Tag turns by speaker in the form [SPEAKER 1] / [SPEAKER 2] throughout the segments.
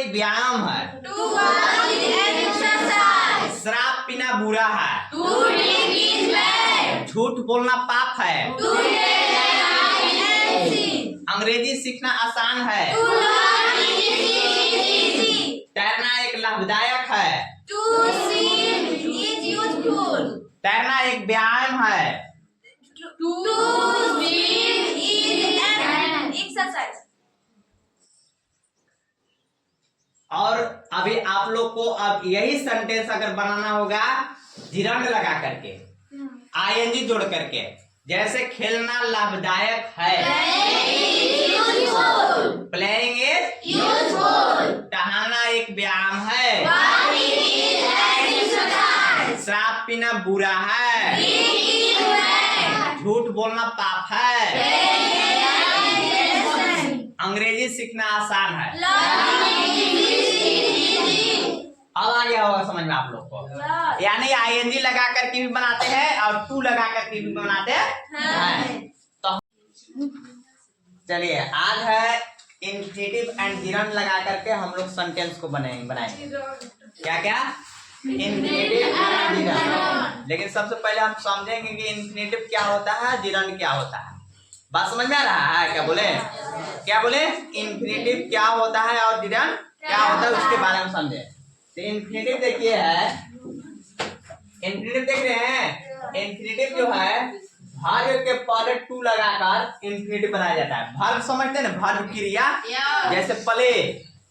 [SPEAKER 1] एक व्यायाम है।
[SPEAKER 2] To walk is an exercise.
[SPEAKER 1] शराब पीना बुरा है।
[SPEAKER 2] To drink is bad.
[SPEAKER 1] झूठ बोलना पाप है।
[SPEAKER 2] To lie is sin.
[SPEAKER 1] अंग्रेजी सीखना आसान है।
[SPEAKER 2] To learn English is easy.
[SPEAKER 1] तैरना एक लाभदायक है।
[SPEAKER 2] To swim is useful.
[SPEAKER 1] तैरना एक व्यायाम है।
[SPEAKER 2] To swim is an exercise.
[SPEAKER 1] और अभी आप लोग को अब यही सेंटेंस अगर बनाना होगा जिरंड लगा करके, आईएनजी जोड़ करके, जैसे खेलना लाभदायक है, प्लेइंग इज
[SPEAKER 2] Useful.
[SPEAKER 1] टहलना एक व्यायाम है,
[SPEAKER 2] Walking is an exercise.
[SPEAKER 1] शराब पीना बुरा है,
[SPEAKER 2] Drink is bad.
[SPEAKER 1] झूठ बोलना पाप है, अंग्रेजी सीखना आसान है। अब आ गया होगा समझ में आप लोग को। यानी आईएनजी लगा करके भी बनाते हैं और टू लगा करके भी बनाते हैं। तो चलिए आज है इन्फिनेटिव एंड जिरंड लगा करके हम लोग सेंटेंस को बनाएंगे। क्या क्या? Infinitive and gerund. लेकिन सबसे पहले हम समझेंगे कि इन्फिनेटिव क्या होता है, जिरंड क्या होता है। बात समझ में आ रहा है? क्या बोले? क्या बोले? इन्फिनेटिव क्या होता है और जिरंड क्या होता है उसके बारे में समझे। तो इन्फिनेटिव देखिए है, इन्फिनेटिव देख रहे हैं, इन्फिनेटिव जो है भार्य के पहले टू लगाकर इन्फिनेटिव बनाया जाता है। भार्य समझते हैं ना, भार्य क्रिया। जैसे प्ले,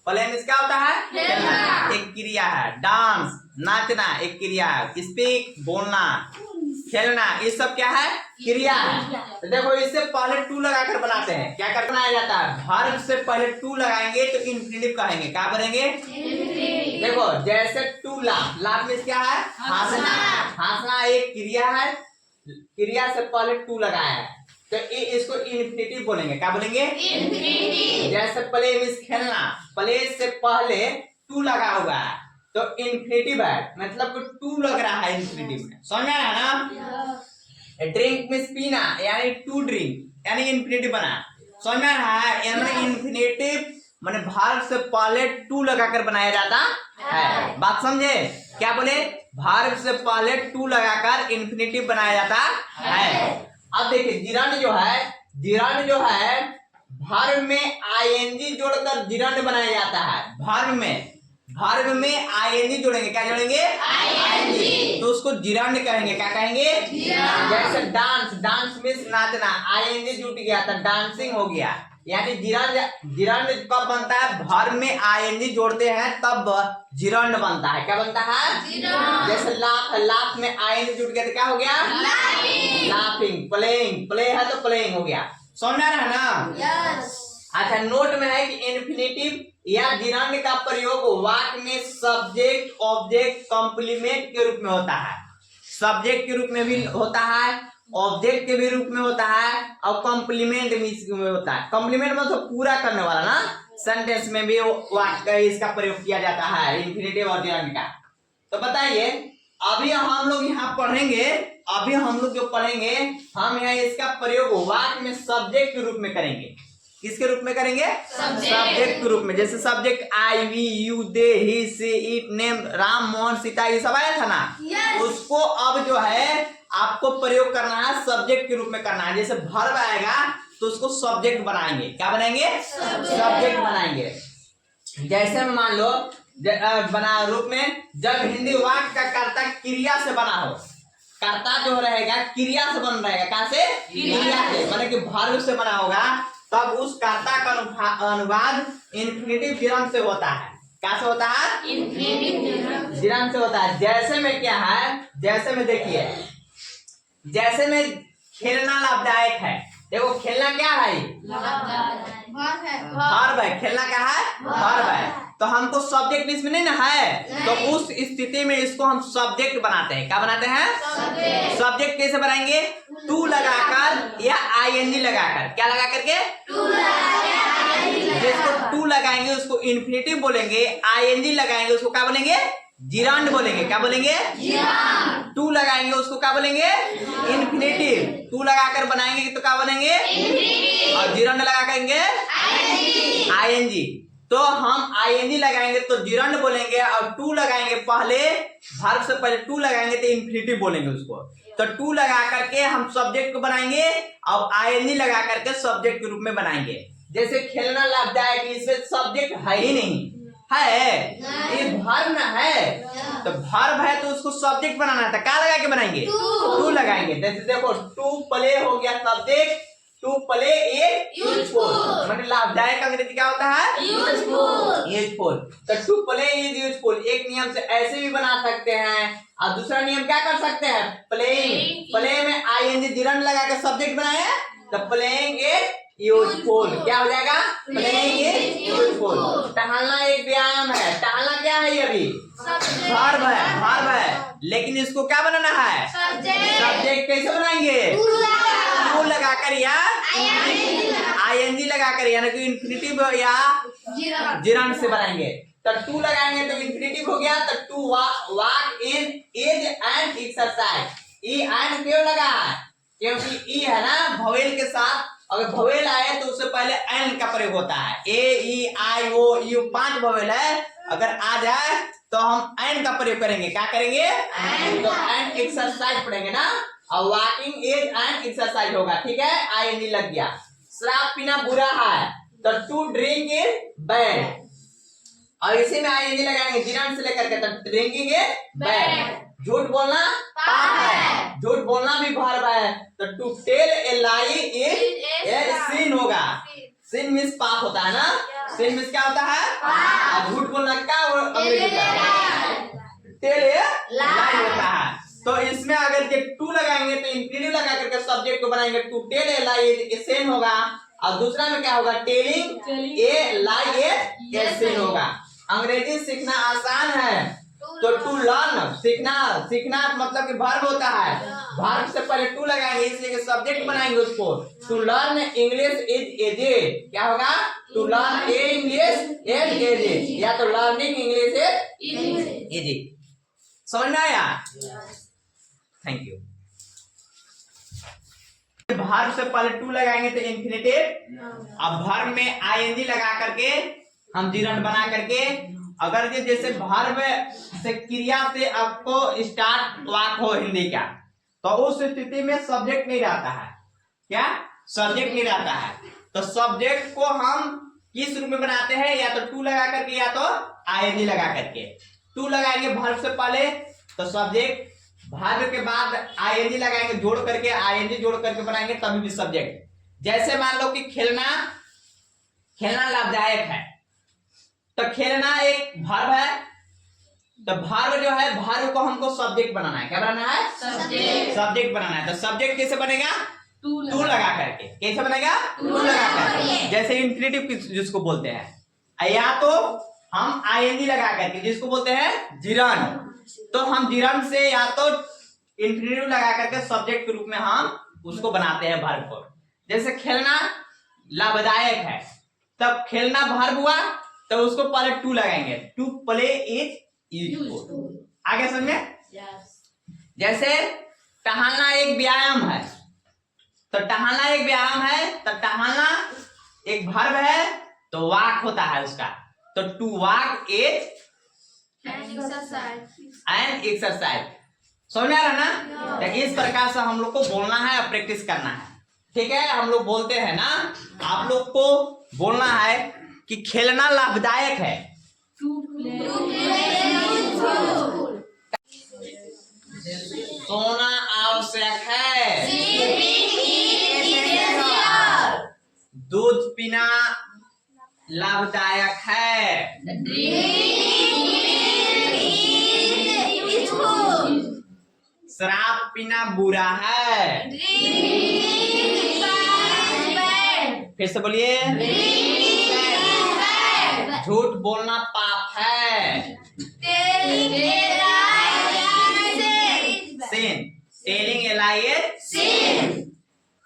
[SPEAKER 1] प्ले मीन्स क्या होता है? खेलना, एक क्रिया है। डांस, नाचना एक क्रिया है। स्पीक, बोलना, खेलना, ये सब क्या है? क्रिया है। तो देखो इससे पहले टू लगाकर बनाते हैं। क्या कर बनाया जाता है? भार्य से पहले टू लगाएंगे तो इन्फिनेटिव कहेंगे। क्या बनेंगे? देखो जैसे टू लाफ, लाफ मीन्स क्या है? हंसना, हंसना एक क्रिया है, क्रिया से पहले टू लगाया है तो इसको इन्फिनेटिव बोलेंगे। क्या बोलेंगे? जैसे प्ले मीन्स खेलना, प्ले से पहले टू लगा हुआ है तो इन्फिनेटिव है, मतलब टू लग रहा है इन्फिनेटिव में। समझ में आया ना? ड्रिंक मीन्स पीना, यानी टू ड्रिंक, यानी इन्फिनेटिव बना। समझ में आ रहा है? यानी इन्फिनेटिव माने भार्ब से पहले टू लगाकर बनाया जाता है। बात समझे? क्या बोले? भार्ब से पहले टू लगाकर इन्फिनेटिव बनाया जाता है। अब देखिए जिरंड जो है, जिरंड जो है भार्ब में आईएनजी जोड़कर जिरंड बनाया जाता है। भार्ब में आईएनजी जोड़ेंगे। क्या जोड़ेंगे? आईएनजी, तो उसको जिरंड कहेंगे। क्या कहेंगे? जैसे डांस, डांस मीन्स नाचना, आईएनजी जुट गया था, डांसिंग हो गया। यानी जिरंड कब बनता है? भार्ब में आईएनजी जोड़ते हैं तब जिरंड बनता है। क्या बनता है? जैसे लाफ है, लाफ में आईएनजी जुट गया तो क्या हो गया? लाफिंग। प्लेइंग, प्ले है तो प्लेइंग हो गया। समझ आ रहा है ना? अच्छा, नोट में है कि इन्फिनेटिव या जिरंड का प्रयोग वाक्य में सब्जेक्ट, ऑब्जेक्ट, कॉम्प्लीमेंट के रूप में होता है। सब्जेक्ट के रूप में भी होता है, ऑब्जेक्ट के भी रूप में होता है और कॉम्प्लीमेंट में होता है। कॉम्प्लीमेंट मतलब पूरा करने वाला ना, सेंटेंस में भी वाक्य इसका प्रयोग किया जाता है इन्फिनेटिव और जिरंड का। तो बताइए अभी हम लोग यहाँ पढ़ेंगे, अभी हम लोग जो पढ़ेंगे हम यहाँ इसका प्रयोग वाक्य में सब्जेक्ट के रूप में करेंगे। किसके रूप में करेंगे? सब्जेक्ट के रूप में। जैसे subject I, we, you, they, he, she, it, name, Ram, Mohan, Sita, ये सब आया था ना। उसको अब जो है आपको प्रयोग करना है, सब्जेक्ट के रूप में करना है। जैसे वर्ब आएगा तो उसको सब्जेक्ट बनाएंगे। क्या बनाएंगे? सब्जेक्ट बनाएंगे। जैसे मान लो बना रूप में जब हिंदी वाक्य का कर्ता क्रिया से बना हो, कर्ता जो रहेगा क्रिया से बन रहेगा। कहाँ से? क्रिया से, माने कि वर्ब से बना होगा, तब उस कर्ता का अनुवाद इन्फिनेटिव जिरंड से होता है। क्या से होता है? इन्फिनेटिव जिरंड से होता है। जैसे में क्या है? जैसे में देखिए, जैसे में खेलना लाभदायक है। देखो खेलना क्या है? वर्ब है। खेलना क्या है? वर्ब है। तो हमको सब्जेक्ट इसमें नहीं ना है, तो उस स्थिति में इसको हम सब्जेक्ट बनाते हैं। क्या बनाते हैं? सब्जेक्ट कैसे बनाएंगे? टू लगाकर या आईएनजी लगाकर। क्या लगा करके? जिसको टू लगाएंगे उसको इन्फिनेटिव बोलेंगे, आईएनजी लगाएंगे उसको क्या बोलेंगे? जिरंड बोलेंगे। क्या बोलेंगे? टू लगाएंगे उसको क्या बोलेंगे? इन्फिनेटिव। टू लगाकर बनाएंगे तो क्या बनेंगे? और जिरंड लगा करेंगे आईएनजी। तो हम आईएनजी लगाएंगे तो जिरंड बोलेंगे, और टू लगाएंगे पहले, वर्ब से पहले टू लगाएंगे तो इन्फिनिटिव बोलेंगे उसको। तो टू लगा करके हम सब्जेक्ट को बनाएंगे और आईएनजी लगा करके सब्जेक्ट के रूप में बनाएंगे। जैसे खेलना लाभदायक, इसमें सब्जेक्ट है ही नहीं, है ये वर्ब ना है, तो वर्ब है तो उसको सब्जेक्ट बनाना था, क्या लगा के बनाएंगे? टू लगाएंगे। जैसे देखो टू प्ले हो गया subject, to play is useful, मतलब लाभदायक अंग्रेजी क्या होता है? यूजफुल। तो टू प्ले इज यूजफुल एक नियम से ऐसे भी बना सकते हैं, और दूसरा नियम क्या कर सकते हैं? प्लेइंग, प्ले में आईएनजी जिरंड लगा के सब्जेक्ट बनाया तो प्लेइंग इज यूजफुल, क्या हो जाएगा? Playing is useful. टहलना एक व्यायाम है, टहलना क्या है? अभी वर्ब है, वर्ब है, लेकिन इसको क्या बनाना है? सब्जेक्ट कैसे बनाएंगे? टू लगाकर या आईएनजी लगाकर, यानी कि इन्फिनिटिव या जिरंड से बनाएंगे। तो टू लगाएंगे तो इन्फिनिटिव हो गया, तो to walk in is an exercise. ई एंड क्यों लगा है? क्योंकि ई है ना भवेल के साथ, अगर भवेल आए तो उससे पहले एन का प्रयोग होता है। ए ई आई ओ यू 5 भवेल है, अगर आ जाए तो हम एन का प्रयोग करेंगे। क्या करेंगे? तो एन एक्सरसाइज पढ़ेंगे ना, और वॉकिंग इज एंड एक्सरसाइज होगा, ठीक है? आईएनजी लग गया। शराब पीना बुरा है, तो टू ड्रिंक इज बैड, और इसी में आईएनजी लगाएंगे जिरंड से लेकर के, तो ड्रिंकिंग इज बैड। झूठ बोलना पाप है, झूठ बोलना भी वर्ब है, तो to tell a lie is a sin होगा। सिन मींस पाप होता है ना, सिन मींस क्या होता है? और झूठ बोलना क्या अंग्रेजी का? टेल ए लाई होता है। तो इसमें अगर ये टू लगाएंगे तो इन्फिनिटिव लगा करके सब्जेक्ट को बनाएंगे, to tell a lie is a sin होगा, और दूसरा में क्या होगा? Telling a lie is a sin होगा। अंग्रेजी सीखना आसान है, तो टू लर्न सीखना, सीखना मतलब कि वर्ब होता है, वर्ब से पहले टू लगाएंगे इसलिए सब्जेक्ट बनाएंगे उसको। To learn English is easy, क्या होगा? To learn a English is easy, या तो लर्निंग इंग्लिश इज इजी। समझ में आया? Thank you. वर्ब से पहले टू लगाएंगे तो इन्फिनिटिव, अब वर्ब में आईएनजी लगा करके हम जिरंड बना करके, अगर ये जैसे वर्ब से क्रिया से आपको स्टार्ट वाक हो हिंदी का, तो उस स्थिति में सब्जेक्ट नहीं रहता है। क्या? सब्जेक्ट नहीं रहता है। तो सब्जेक्ट को हम किस रूप में बनाते हैं? या तो टू लगा करके या तो आईएनजी लगा करके। टू लगाएंगे वर्ब से पहले तो सब्जेक्ट, वर्ब के बाद आईएनजी लगाएंगे जोड़ करके, आईएनजी जोड़ करके बनाएंगे तभी भी सब्जेक्ट। जैसे मान लो कि खेलना, खेलना लाभदायक है, तो खेलना एक वर्ब है, तो वर्ब जो है वर्ब को हमको सब्जेक्ट बनाना है। क्या बनाना है? सब्जेक्ट बनाना है। तो सब्जेक्ट कैसे बनेगा? टू लगा करके। कैसे बनेगा? टू लगा करके। जैसे इन्फिनिटिव जिसको बोलते हैं, या तो हम आईएनजी लगा करके जिसको बोलते हैं जिरंड, तो हम जिरंड से या तो इन्फिनिटिव लगा करके सब्जेक्ट के रूप में हम उसको बनाते हैं वर्ब को। जैसे खेलना लाभदायक है, तब खेलना वर्ब हुआ तो उसको पहले टू लगाएंगे, टू प्ले इज यूजफुल। आगे समझ में? जैसे टहलना एक व्यायाम है, तो टहलना एक व्यायाम है, तो टहलना एक वर्ब है, तो वॉक होता है उसका, तो to walk is an exercise. समझ आ रहा ना? तो इस प्रकार से हम लोग को बोलना है और प्रैक्टिस करना है, ठीक है? हम लोग बोलते हैं ना, आप लोग को बोलना है कि खेलना लाभदायक है, सोना आवश्यक है, दूध पीना लाभदायक है, शराब पीना बुरा है। फिर से बोलिए, झूठ बोलना पाप है, सिन, टेलिंग ए लाई इज,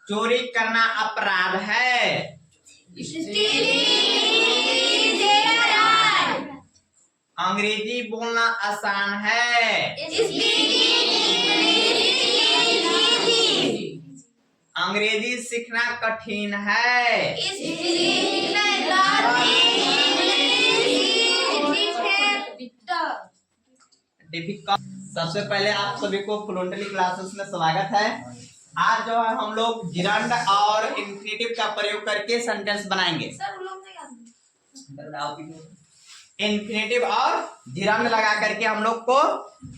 [SPEAKER 1] चोरी करना अपराध है, अंग्रेजी बोलना आसान है, अंग्रेजी सीखना कठिन है, डिफिकल्ट। सबसे पहले आप सभी को फ्लुएंटली क्लासेस में स्वागत है। आज जो है हम लोग जिरंड और इंफिनिटिव का प्रयोग करके सेंटेंस बनाएंगे।
[SPEAKER 2] सर उन लोग नहीं आते।
[SPEAKER 1] इंफिनिटिव और जिरंड लगा करके हम लोग को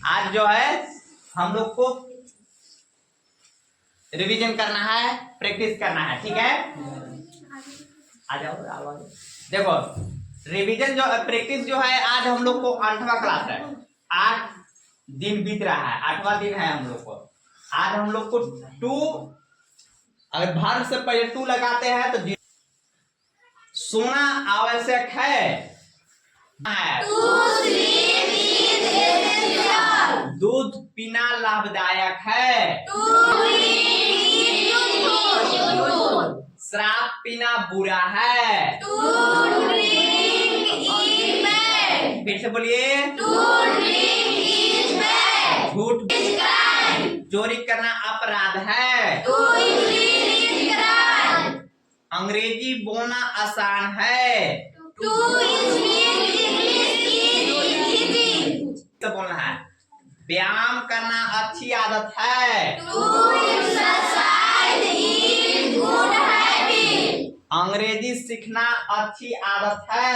[SPEAKER 1] आज जो है हम लोग को रिवीजन करना है, प्रैक्टिस करना है, ठीक है। आ जाओ देखो, रिवीजन जो प्रैक्टिस जो है आज हम लोग को 8वां क्लास है। 8 दिन बीत रहा है, 8वां दिन है हम लोग को। आज हम लोग को टू, अगर वर्ब से पहले टू लगाते हैं तो सोना आवश्यक है। दूध पीना लाभदायक है। शराब पीना बुरा है। फिर से बोलिए। झूठ, चोरी करना अपराध है। अंग्रेजी बोलना आसान है। तो बोलना है। व्यायाम करना अच्छी आदत है। अंग्रेजी सीखना अच्छी आदत है।